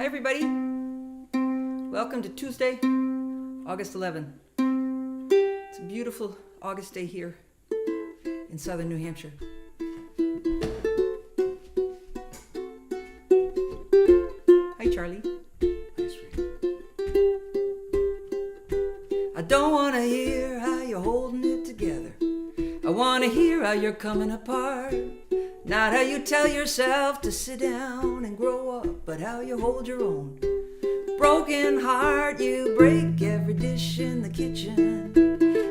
everybody. Welcome to Tuesday, August 11th. It's a beautiful August day here in southern New Hampshire. Hi, Charlie. Hi, sweetie. I don't want to hear how you're holding it together. I want to hear how you're coming apart. Not how you tell yourself to sit down and grow up, but how you hold your own. Broken heart, you break every dish in the kitchen.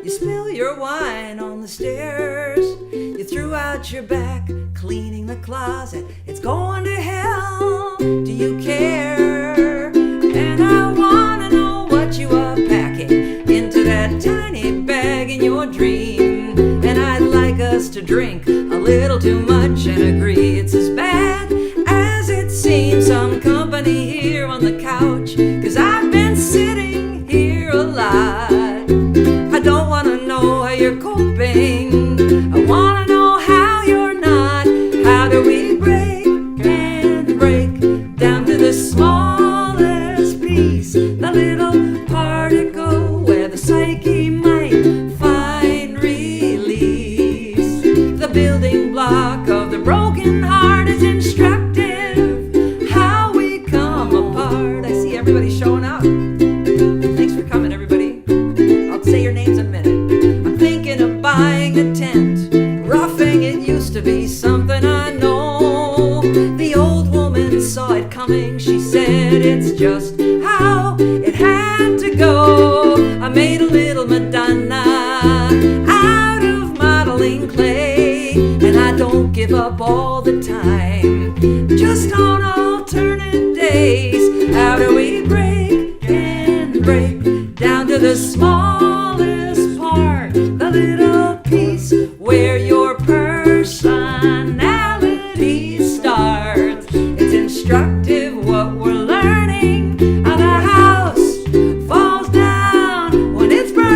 You spill your wine on the stairs. You threw out your back, cleaning the closet. It's going to hell. Do you care? And I want to know what you are packing into that tiny bag in your dream. And I'd like us to drink a little too much and agree it's as bad as it seems. Some company here on the couch, 'cause I've been sitting here a lot. I don't want to know how you're coping. I want to know how you're not. How do we break and break down to the smallest piece, the little particle where the psyche might find release? The building block of the broken heart is instructive. How we come apart. I see everybody showing up. Thanks for coming, everybody. I'll say your names in a minute. I'm thinking of buying a tent. Roughing it used to be something I know. The old woman saw it coming. She said it's just how it had to go. I made a little Madonna out of modeling clay, and I don't give up all the time, just on alternate days. How do we break and break down to the smallest part, the little piece where your personality starts? It's instructive what we're learning. How the house falls down when it's burning.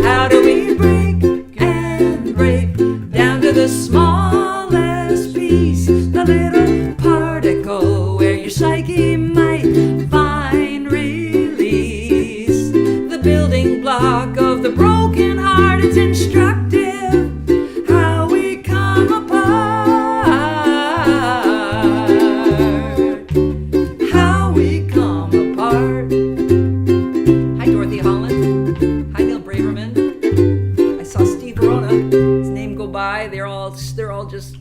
How do we break and break down to the smallest piece, the little particle where your psyche might find release? The building block of the broken heart is instructive. How we come apart. How we come apart. Hi, Dorothy Holland. Hi, Neil Braverman. I saw Steve Verona, his name go by. They're all just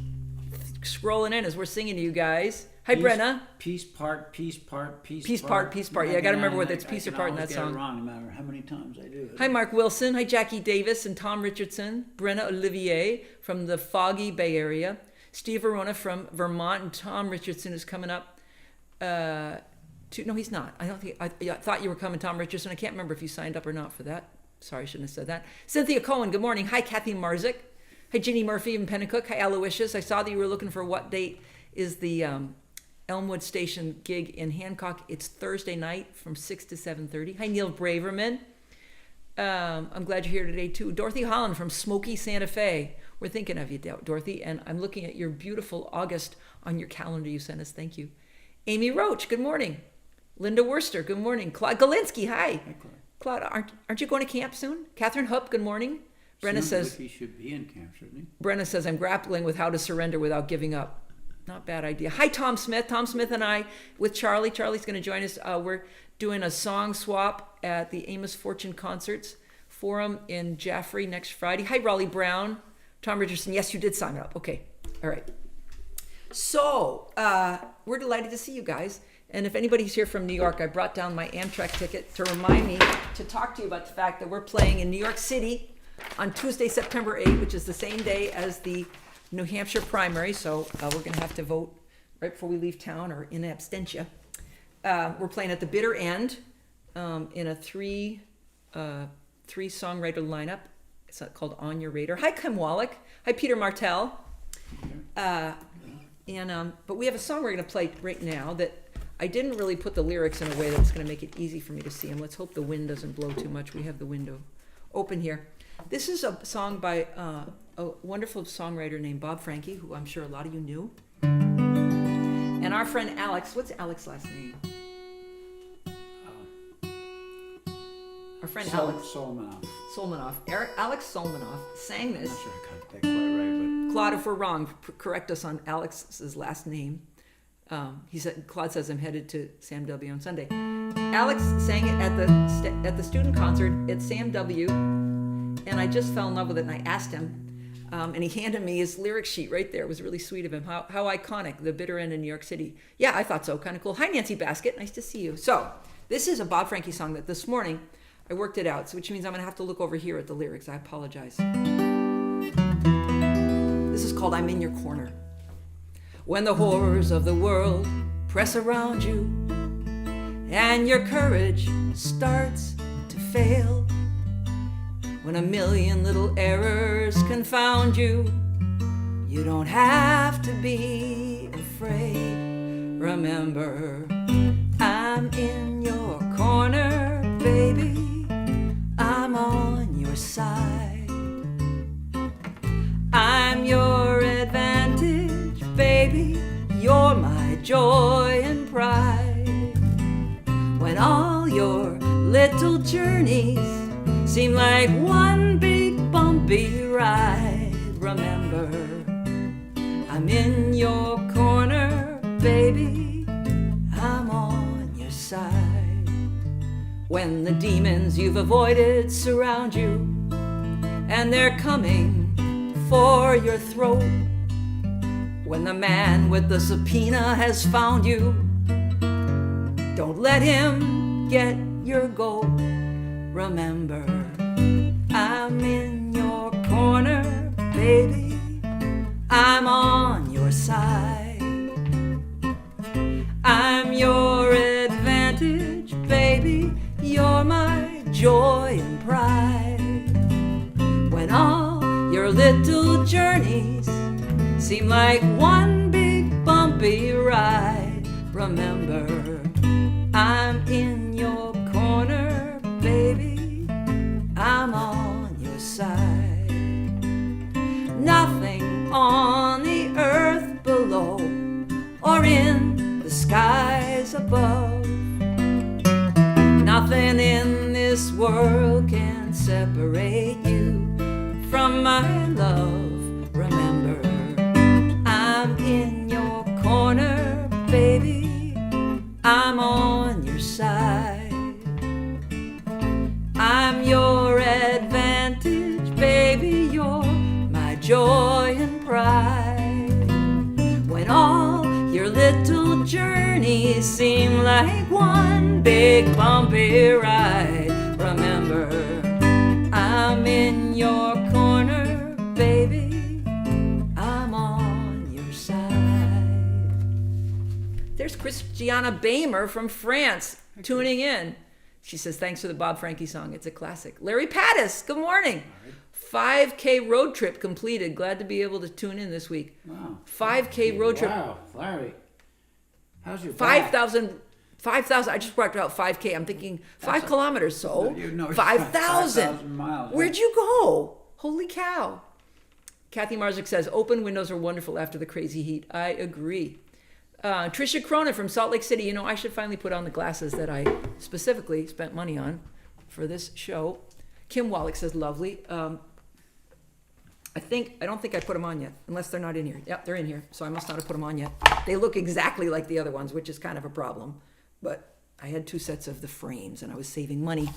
scrolling in as we're singing to you guys. Hi, Brenna. Piece part, piece part, piece Piece part, piece part. Yeah, I got to remember whether it's piece or part in that I song. get it wrong no matter how many times I do it. Hi, Mark Wilson. Hi, Jackie Davis and Tom Richardson. Brenna Olivier from the foggy Bay Area. Steve Verona from Vermont, and Tom Richardson is coming up. No, he's not. I thought you were coming, Tom Richardson. I can't remember if you signed up or not for that. Sorry, I shouldn't have said that. Cynthia Cohen, good morning. Hi, Kathy Marzik. Hi, Ginny Murphy in Pennacook. Hi, Aloysius. I saw that you were looking for what date is the Elmwood Station gig in Hancock. It's Thursday night from 6 to 7:30. Hi, Neil Braverman. I'm glad you're here today, too. Dorothy Holland from Smoky Santa Fe. We're thinking of you, Dorothy, and I'm looking at your beautiful August on your calendar you sent us. Thank you. Amy Roach, good morning. Linda Worcester, good morning. Claude Galinsky, hi. Hi, Claude. Claude, aren't you going to camp soon? Catherine Hupp, good morning. Brenna says, he should be in camp, shouldn't he? Brenna says, I'm grappling with how to surrender without giving up. Not bad idea. Hi, Tom Smith. Tom Smith and I with Charlie. Charlie's going to join us. We're doing a song swap at the Amos Fortune Concerts Forum in Jaffrey next Friday. Hi, Raleigh Brown. Tom Richardson. Yes, you did sign up. Okay. All right. So we're delighted to see you guys. And if anybody's here from New York, I brought down my Amtrak ticket to remind me to talk to you about the fact that we're playing in New York City on Tuesday, September 8th, which is the same day as the New Hampshire primary. So we're going to have to vote right before we leave town or in absentia. We're playing at the bitter end in a three songwriter lineup. It's called On Your Radar. Hi, Kim Wallach. Hi, Peter Martell. But we have a song we're going to play right now that I didn't really put the lyrics in a way that's going to make it easy for me to see them. Let's hope the wind doesn't blow too much. We have the window open here. This is a song by a wonderful songwriter named Bob Franke, who I'm sure a lot of you knew. And our friend Alex, what's Alex's last name? Our friend Alex Solomanoff. Alex Solomanoff sang I'm this. not sure I got that quite right, Claude, if we're wrong, correct us on Alex's last name. Claude says I'm headed to Sam W on Sunday. Alex sang it at the student concert at Sam W, and I just fell in love with it. And I asked him, and he handed me his lyric sheet right there. It was really sweet of him. How iconic, the bitter end in New York City. Yeah, I thought so. Kind of cool. Hi, Nancy Basket. Nice to see you. So this is a Bob Franke song that this morning I worked it out, which means I'm going to have to look over here at the lyrics. I apologize. This is called I'm in Your Corner. When the horrors of the world press around you and your courage starts to fail, when a million little errors confound you, you don't have to be afraid. Remember, I'm in your corner, baby. I'm on your side. I'm your advantage, baby. You're my joy and pride. When all your little journeys seem like one big bumpy ride, remember, I'm in your corner, baby. I'm on your side. When the demons you've avoided surround you and they're coming for your throat, when the man with the subpoena has found you, don't let him get your gold. Remember, I'm in your corner, baby. I'm on your side. I'm your advantage, baby. You're my joy and pride. When all your little journeys seem like one big bumpy ride, remember, I'm in your corner, baby. I'm on your side. Nothing on the earth below or in the skies above, nothing in this world can separate you from my love. Remember, I'm in your corner, baby. I'm on your side. I'm your advantage, baby. You're my joy and pride. When all your little journeys seem like one big bumpy ride, remember, I'm in your corner, baby. I'm on your side. There's Christiana Bamer from France tuning in. She says, thanks for the Bob Franke song. It's a classic. Larry Pattis, good morning. 5K road trip completed. Glad to be able to tune in this week. Wow. 5K road trip. Wow, Larry. How's your 5,000. I just worked out 5K. I'm thinking 5 kilometers. So No, 5,000. miles. Where'd you go? Holy cow. Kathy Marzik says, open windows are wonderful after the crazy heat. I agree. Trisha Cronin from Salt Lake City. You know, I should finally put on the glasses that I specifically spent money on for this show. Kim Wallach says, lovely. I don't think I put them on yet, unless they're not in here. Yep, they're in here, so I must not have put them on yet. They look exactly like the other ones, which is kind of a problem. But I had 2 sets of the frames, and I was saving money.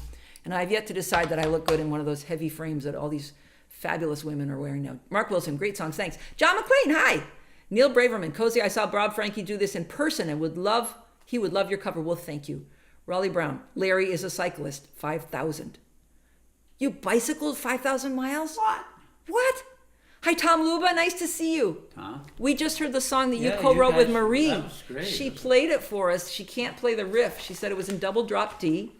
And I've yet to decide that I look good in one of those heavy frames that all these fabulous women are wearing now. Mark Wilson, great songs, thanks. John McLean, hi. Neil Braverman, Cozy, I saw Bob Franke do this in person and he would love your cover. Well, thank you. Raleigh Brown, Larry is a cyclist, 5,000. You bicycled 5,000 miles? What? Hi, Tom Luba. Nice to see you. Tom? We just heard the song that you Yeah, co-wrote you with guys- Marie. that was great. She played it for us. She can't play the riff. She said it was in double drop D,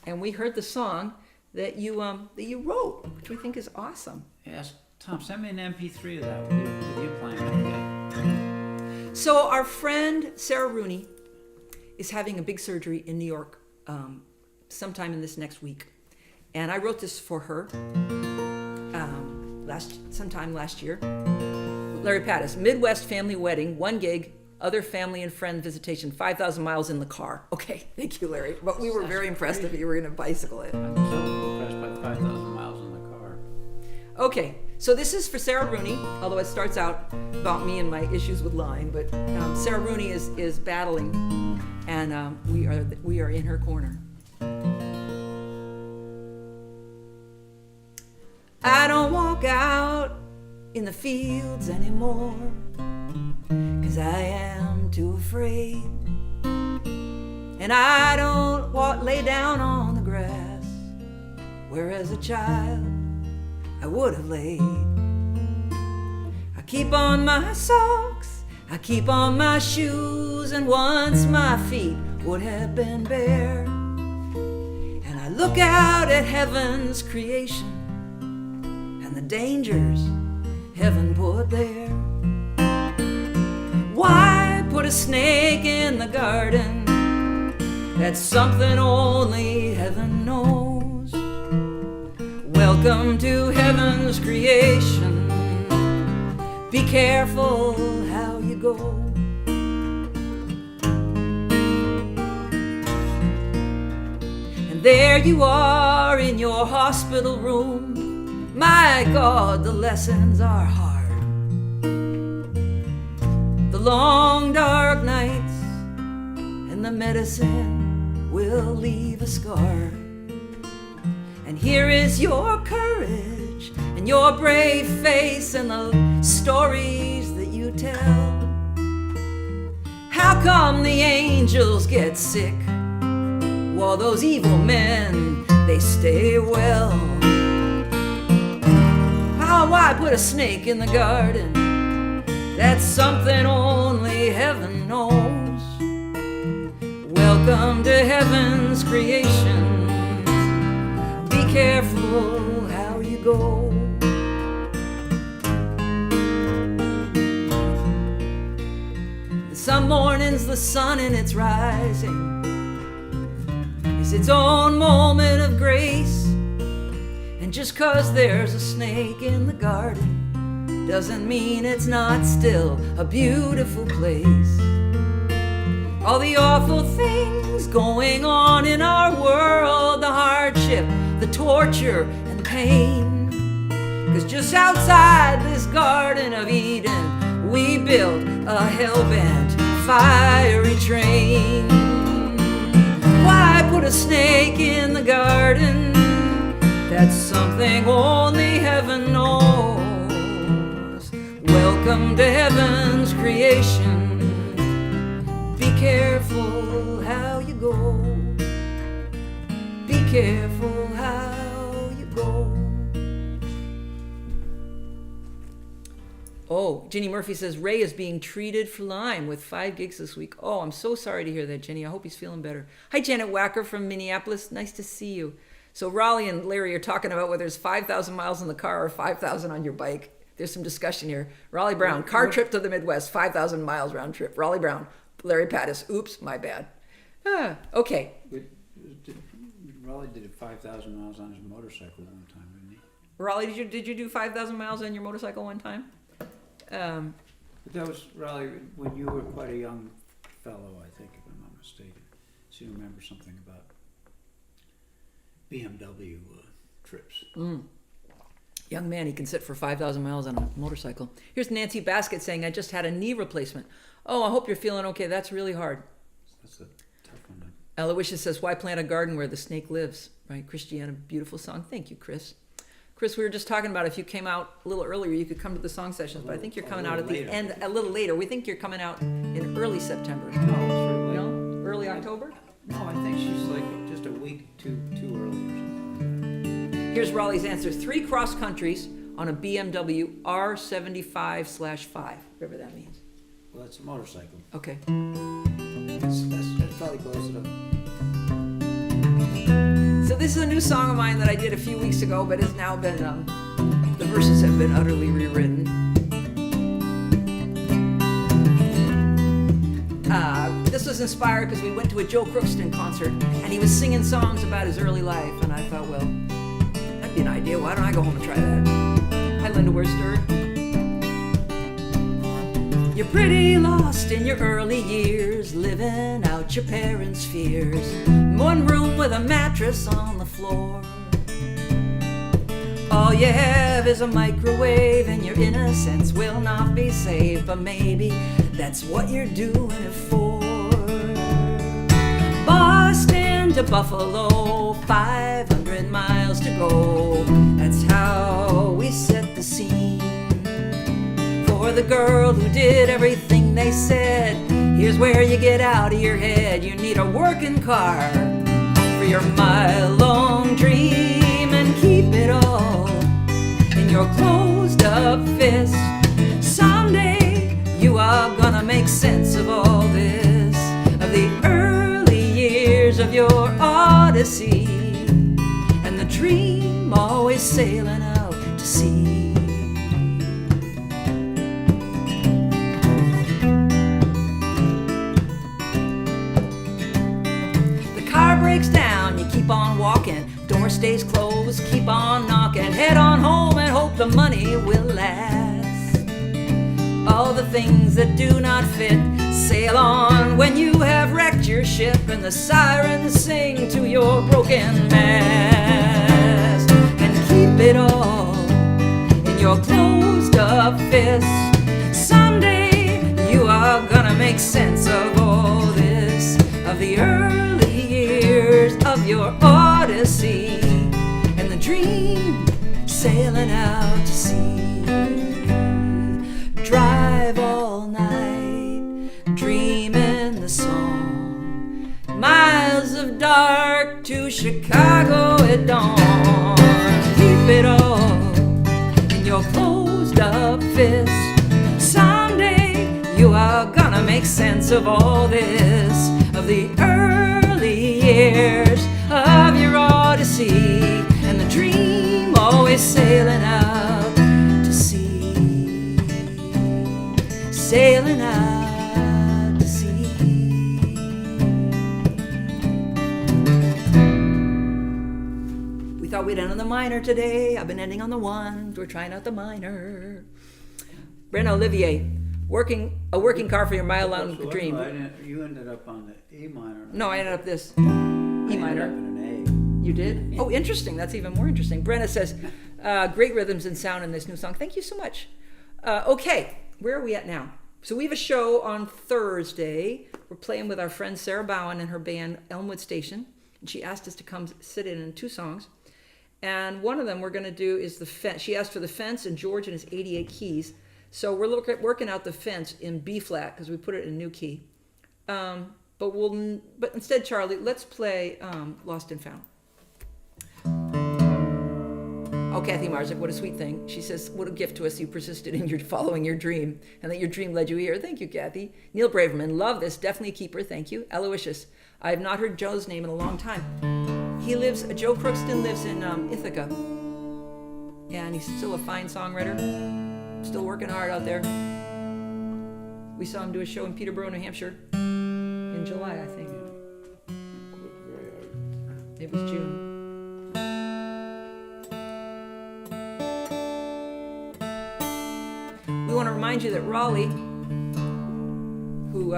and we heard the song that you wrote, which we think is awesome. Yes. Tom, send me an MP3 of that with you playing, okay? So our friend Sarah Rooney is having a big surgery in New York sometime in this next week. And I wrote this for her. sometime last year. Larry Pattis, Midwest family wedding, 1 gig, other family and friend visitation, 5,000 miles in the car. Okay, thank you, Larry. But we were very impressed if you were going to bicycle it. I'm so impressed by 5,000 miles in the car. Okay, so this is for Sarah Rooney, although it starts out about me and my issues with Lyme. But Sarah Rooney is battling, and we are in her corner. I don't walk out in the fields anymore, 'cause I am too afraid. And I don't lay down on the grass, where as a child I would have laid. I keep on my socks, I keep on my shoes, and once my feet would have been bare. And I look out at heaven's creation and the dangers heaven put there. Why put a snake in the garden? That's something only heaven knows. Welcome to heaven's creation. Be careful how you go. And there you are in your hospital room. My God, the lessons are hard. The long dark nights and the medicine will leave a scar. And here is your courage and your brave face and the stories that you tell. How come the angels get sick while those evil men, they stay well? Why put a snake in the garden? That's something only heaven knows. Welcome to heaven's creation. Be careful how you go. Some mornings the sun in its rising is its own moment of grace. And just 'cause there's a snake in the garden doesn't mean it's not still a beautiful place. All the awful things going on in our world, the hardship, the torture, and pain. 'Cause just outside this Garden of Eden, we built a hell-bent fiery train. Why put a snake in the garden? That's something only heaven knows. Welcome to heaven's creation. Be careful how you go. Be careful how you go. Oh, Jenny Murphy says Ray is being treated for Lyme with 5 gigs this week. Oh, I'm so sorry to hear that, Jenny. I hope he's feeling better. Hi, Janet Wacker from Minneapolis. Nice to see you. So Raleigh and Larry are talking about whether it's 5,000 miles in the car or 5,000 on your bike. There's some discussion here. Raleigh Brown, car trip to the Midwest, 5,000 miles round trip. Raleigh Brown, Larry Pattis. Oops, my bad. Okay. Raleigh did 5,000 miles on his motorcycle one time, didn't he? Raleigh, did you do 5,000 miles on your motorcycle one time? But that was, Raleigh, when you were quite a young fellow, I think, if I'm not mistaken. So you remember something about BMW trips. Young man, he can sit for 5,000 miles on a motorcycle. Here's Nancy Basket saying, I just had a knee replacement. Oh, I hope you're feeling okay. That's really hard. That's a tough one. Aloysius says, why plant a garden where the snake lives? Right, Christiana, beautiful song. Thank you, Chris. Chris, we were just talking about if you came out a little earlier, you could come to the song sessions, but I think you're coming out at the end, a little later. We think you're coming out in early September. No? Early October? No, I think she's like just a week too early or something. Here's Raleigh's answer. 3 cross countries on a BMW R75/5, whatever that means. Well, that's a motorcycle. Okay. That's probably close enough. So this is a new song of mine that I did a few weeks ago, but has now been, the verses have been utterly rewritten. This was inspired because we went to a Joe Crookston concert and he was singing songs about his early life, and I thought, well, that'd be an idea. Why don't I go home and try that? I Linda Worcester. You're pretty lost in your early years, living out your parents' fears. One room with a mattress on the floor. All you have is a microwave, and your innocence will not be saved. But maybe that's what you're doing it for. Boston to Buffalo, 500 miles to go. That's how we set the scene for the girl who did everything they said. Here's where you get out of your head. You need a working car for your mile-long dream, and keep it all in your closed-up fist. Someday you are gonna make sense of all this, of the early years of your odyssey, and the dream always sailing out to sea. Breaks down, you keep on walking, door stays closed, keep on knocking, head on home and hope the money will last. All the things that do not fit sail on when you have wrecked your ship, and the sirens sing to your broken mast. And keep it all in your closed up fist. Someday you are gonna make sense of all this, of the early years of your odyssey, and the dream sailing out to sea. Drive all night, dreaming the song, miles of dark to Chicago at dawn. Keep it all in your closed up fist. Someday you are gonna make sense of all this, of the early years of your odyssey, and the dream always sailing out to sea, sailing out to sea. We thought we'd end on the minor today. I've been ending on the one. We're trying out the minor. Brenda Olivier, a working car for your mile-long dream. You ended up on the E minor. No, I ended up this E I ended minor. up in an You did? Oh, interesting. That's even more interesting. Brenna says, great rhythms and sound in this new song. Thank you so much. Okay, where are we at now? So we have a show on Thursday. We're playing with our friend Sarah Bowen and her band Elmwood Station. And she asked us to come sit in 2 songs. And one of them we're going to do is The Fence. She asked for The Fence and George and his 88 keys. So we're working out The Fence in B flat because we put it in a new key. But instead, Charlie, let's play Lost and Found. Oh, Kathy Marzik, what a sweet thing. She says, what a gift to us you persisted in your following your dream, and that your dream led you here. Thank you, Kathy. Neil Braverman, love this. Definitely a keeper. Thank you. Aloysius, I have not heard Joe's name in a long time. Joe Crookston lives in Ithaca, and he's still a fine songwriter. Still working hard out there. We saw him do a show in Peterborough, New Hampshire in July, I think. It was June. We want to remind you that Raleigh, who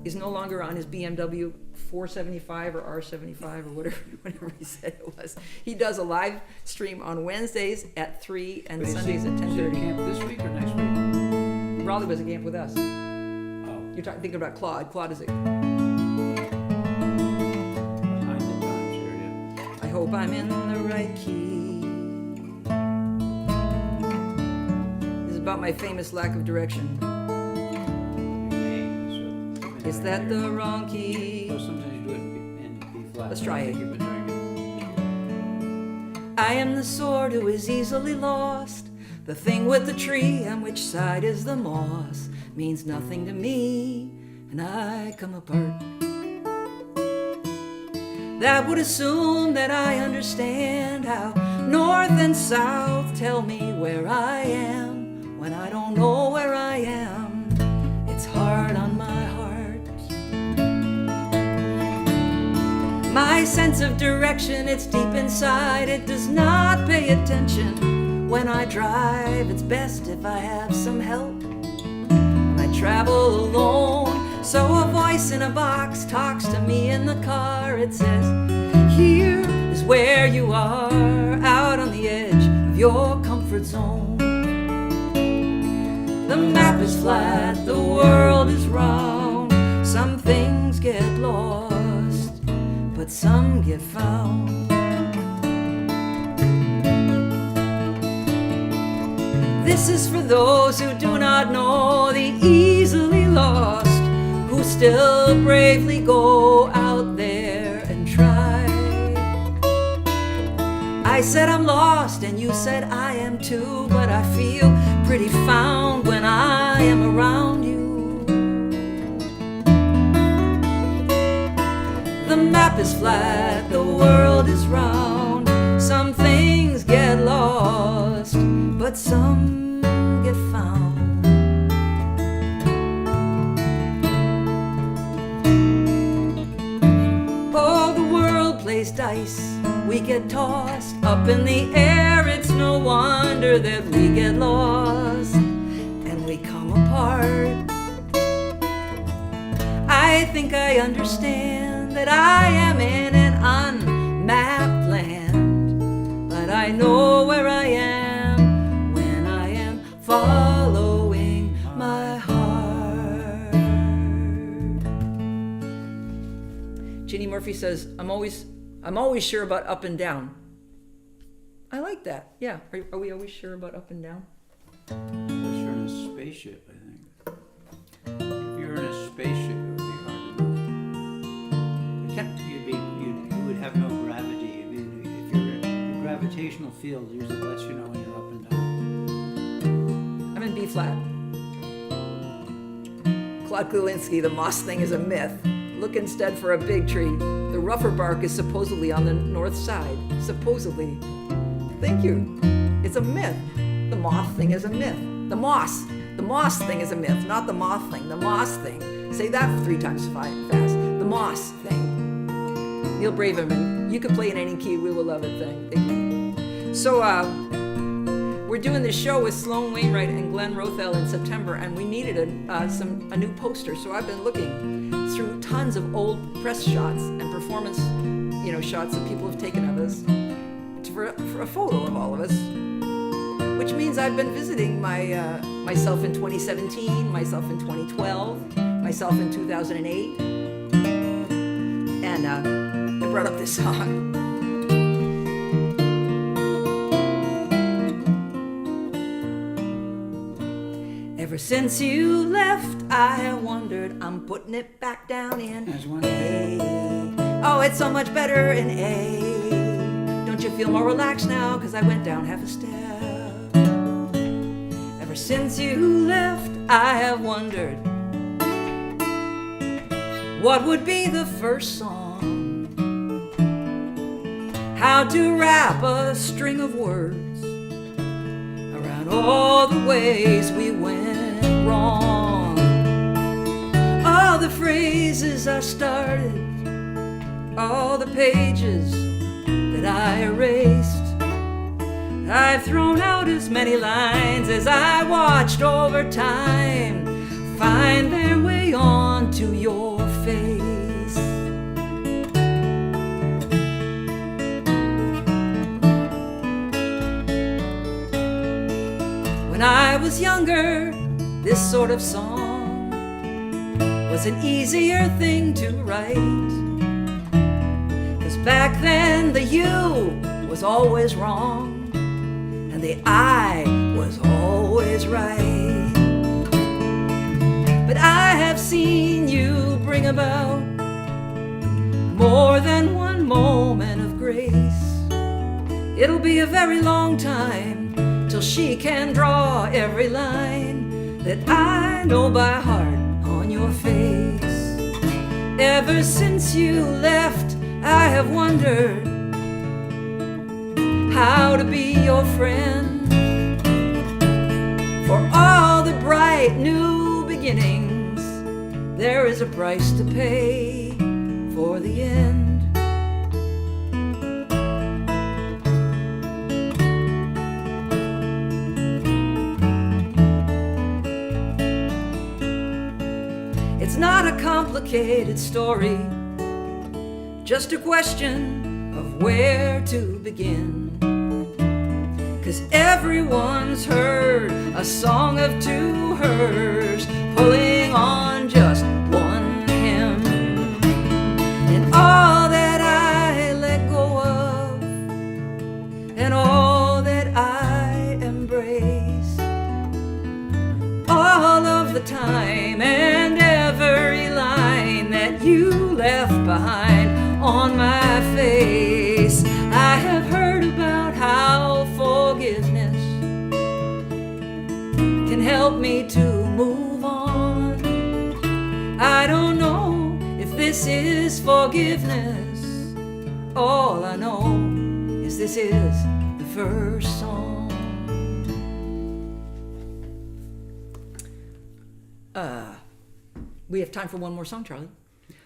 is no longer on his BMW 475 or R75 or whatever he said it was, he does a live stream on Wednesdays at 3 and Sundays at 10:30. Is it camp this week or next week? Raleigh was at camp with us. Oh. You're thinking about Claude. Claude is a... Behind the times here, yeah. I hope I'm in the right key. This is about my famous lack of direction. Is that the wrong key? Well, sometimes you do it in B flat. Let's try it. You've been doing I am the sword who is easily lost. The thing with the tree on which side is the moss means nothing to me, and I come apart. That would assume that I understand how north and south tell me where I am when I don't know where I am. It's hard on my heart. My sense of direction, it's deep inside. It does not pay attention when I drive, it's best if I have some help. When I travel alone, so a voice in a box talks to me in the car. It says, here is where you are, out on the edge of your comfort zone. The map is flat, the world is round. Some things get lost, but some get found. This is for those who do not know the easily lost, who still bravely go out there and try. I said I'm lost and you said I am too, but I feel pretty found when I am around you. The map is flat, the world is round. Some things get lost, but some get found. Oh, the world plays dice. We get tossed up in the air. It's no wonder that we get lost and we come apart. I think I understand that I am in an unmapped land, but I know where I am when I am following my heart. Ginny Murphy says, I'm always sure about up and down. I like that. Yeah. Are we always sure about up and down? Unless you're in a spaceship, I think. If you're in a spaceship, it would be hard enough. You would have no gravity. I mean, if you're in the gravitational field, usually lets you know when you're up and down. I'm in B flat. Claude Kulinski, the moss thing is a myth. Look instead for a big tree. The rougher bark is supposedly on the north side. Supposedly. Thank you. It's a myth. The moth thing is a myth. The moss thing is a myth, not the moth thing. The moss thing. Say that 3 times fast. The moss thing. Neil Braverman, you can play in any key. We will love it. Thank you. So we're doing this show with Sloan Wainwright and Glenn Rothell in September, and we needed a new poster. So I've been looking through tons of old press shots and performance, shots that people have taken of us for a photo of all of us. Which means I've been visiting myself in 2017, myself in 2012, myself in 2008, and I brought up this song. Ever since you left, I have wondered. I'm putting it back down in A. Oh, it's so much better in A. Don't you feel more relaxed now? 'Cause I went down half a step. Ever since you left, I have wondered what would be the first song, how to wrap a string of words around all the ways we went wrong. All the phrases I started, all the pages that I erased. I've thrown out as many lines as I watched over time find their way onto your face. When I was younger, this sort of song was an easier thing to write. 'Cause back then the you was always wrong, the I was always right. But I have seen you bring about more than one moment of grace. It'll be a very long time till she can draw every line that I know by heart on your face. Ever since you left, I have wondered how to be your friend. For all the bright new beginnings, there is a price to pay for the end. not a complicated story, just a question of where to begin. 'Cause everyone's heard a song of two hers pulling on just one hem. And all that I let go of, and all that I embrace, all of the time and every line that you left behind on my face. I have heard about how forgiveness can help me to move on. I don't know if this is forgiveness. All I know is this is the first song. We have time for one more song, Charlie.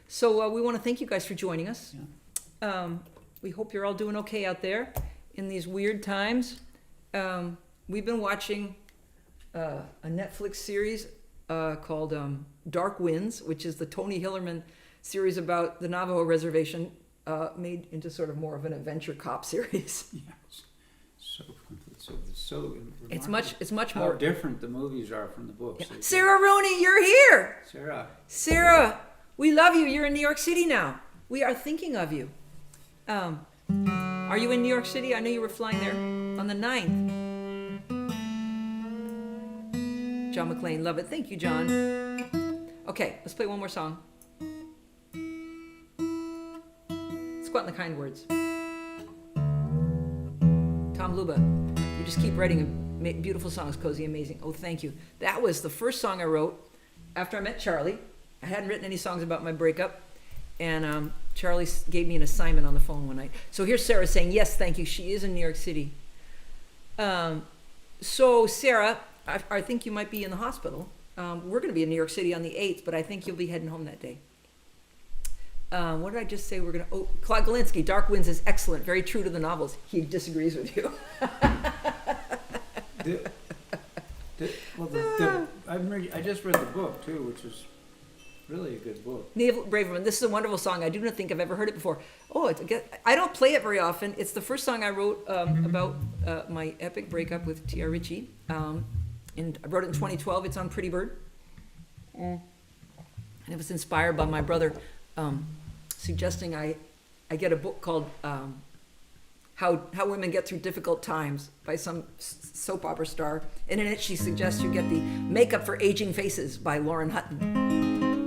So we want to thank you guys for joining us. Yeah. We hope you're all doing okay out there in these weird times. We've been watching a Netflix series called Dark Winds, which is the Tony Hillerman series about the Navajo reservation, made into sort of more of an adventure cop series. Yeah. So It's much how more different the movies are from the books. Yeah. Sarah Rooney, you're here. Sarah, We love you. You're in New York City now. We are thinking of you. Are you in New York City? I know you were flying there on the 9th. John McClain, love it. Thank you, John. Okay, let's play one more song. Squat in the Kind Words. Tom Luba, you just keep writing beautiful songs, Cozy, amazing. Oh, thank you. That was the first song I wrote after I met Charlie. I hadn't written any songs about my breakup, and Charlie gave me an assignment on the phone one night. So here's Sarah saying, yes, thank you. She is in New York City. So Sarah, I think you might be in the hospital. We're going to be in New York City on the 8th, but I think you'll be heading home that day. What did I just say? Claude Galinsky, Dark Winds is excellent, very true to the novels. He disagrees with you. I just read the book too, which was really a good book. Neil Braverman, this is a wonderful song. I do not think I've ever heard it before. Oh, I don't play it very often. It's the first song I wrote about my epic breakup with T.R. Ritchie. And I wrote it in 2012. It's on Pretty Bird. And it was inspired by my brother suggesting I get a book called How Women Get Through Difficult Times by some soap opera star. And in it, she suggests you get the Makeup for Aging Faces by Lauren Hutton.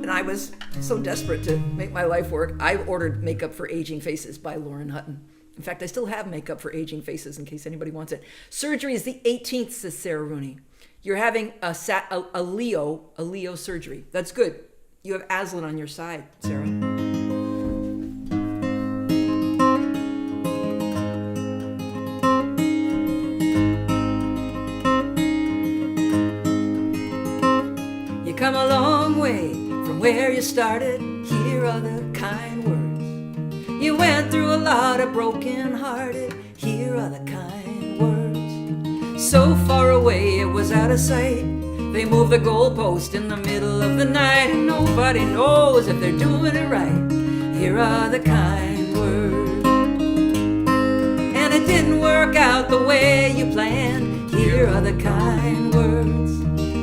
And I was so desperate to make my life work, I ordered Makeup for Aging Faces by Lauren Hutton. In fact, I still have Makeup for Aging Faces in case anybody wants it. Surgery is the 18th, says Sarah Rooney. You're having a Leo surgery. That's good. You have Aslan on your side, Sarah. You come a long way from where you started. Here are the kind words. You went through a lot of broken hearted. Here are the kind words. So far away it was out of sight. They move the goalpost in the middle of the night, and nobody knows if they're doing it right. Here are the kind words. And it didn't work out the way you planned. Here are the kind words.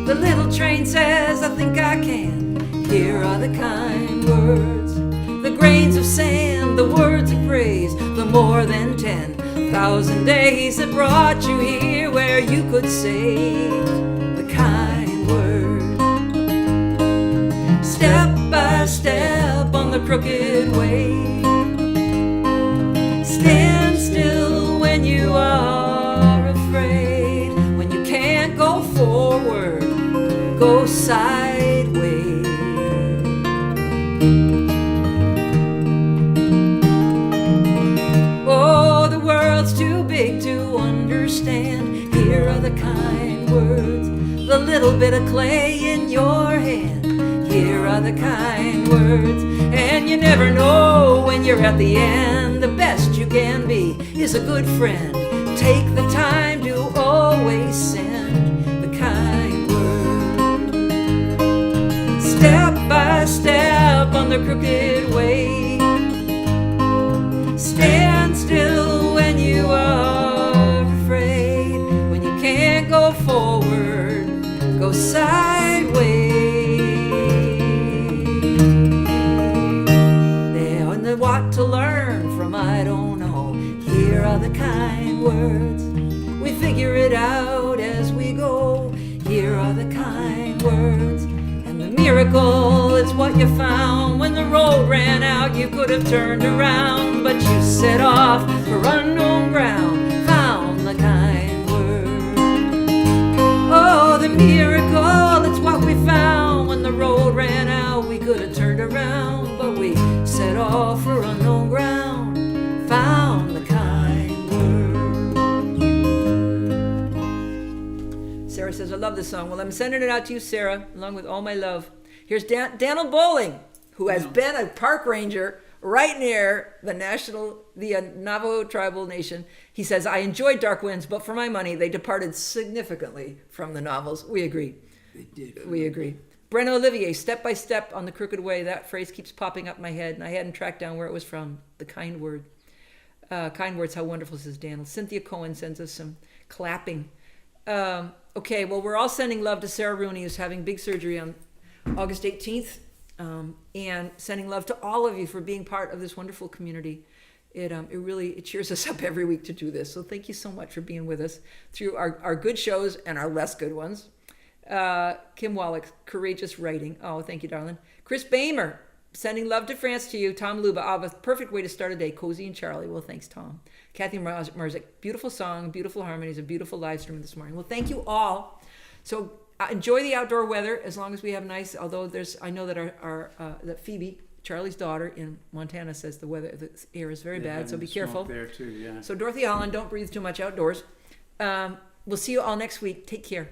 The little train says, I think I can. Here are the kind words. The grains of sand, the words of praise, the more than 10,000 days that brought you here where you could say the kind word. Step by step on the crooked way. Stand still when you are afraid. When you can't go forward, go sideways. Oh, the world's too big to understand. Here are the kind words. The little bit of clay in your hand. Here are the kind words. And you never know when you're at the end. The best you can be is a good friend. Take the time to always send the kind word. Step by step the crooked way. Stand still when you are afraid. When you can't go forward, go sideways. There what to learn from, I don't know. Here are the kind words. We figure it out as we go. Here are the kind words. And the miracle is what you found. When the road ran out, you could have turned around, but you set off for unknown ground, found the kind word. Oh, the miracle, it's what we found. When the road ran out, we could have turned around, but we set off for unknown ground, found the kind word. Sarah says, I love this song. Well, I'm sending it out to you, Sarah, along with all my love. Here's Daniel Bowling, who has been a park ranger right near the Navajo tribal nation. He says, I enjoyed Dark Winds, but for my money, they departed significantly from the novels. We agree. They did. We agree. Brenna Olivier, Step by Step on the Crooked Way. That phrase keeps popping up in my head, and I hadn't tracked down where it was from. The kind word. Kind words, how wonderful, says Daniel. Cynthia Cohen sends us some clapping. Okay, well, we're all sending love to Sarah Rooney, who's having big surgery on August 18th. And sending love to all of you for being part of this wonderful community. It really cheers us up every week to do this. So thank you so much for being with us through our good shows and our less good ones. Kim Wallach, courageous writing. Oh, thank you, darling. Chris Bamer, sending love to France to you. Tom Luba, a perfect way to start a day. Cozy and Charlie. Well, thanks, Tom. Kathy Marzik, beautiful song, beautiful harmonies, a beautiful live stream this morning. Well, thank you all. So enjoy the outdoor weather as long as we have nice. Although I know that that Phoebe, Charlie's daughter in Montana, says the air is very bad. So be careful. There too, yeah. So Dorothy Holland, don't breathe too much outdoors. We'll see you all next week. Take care.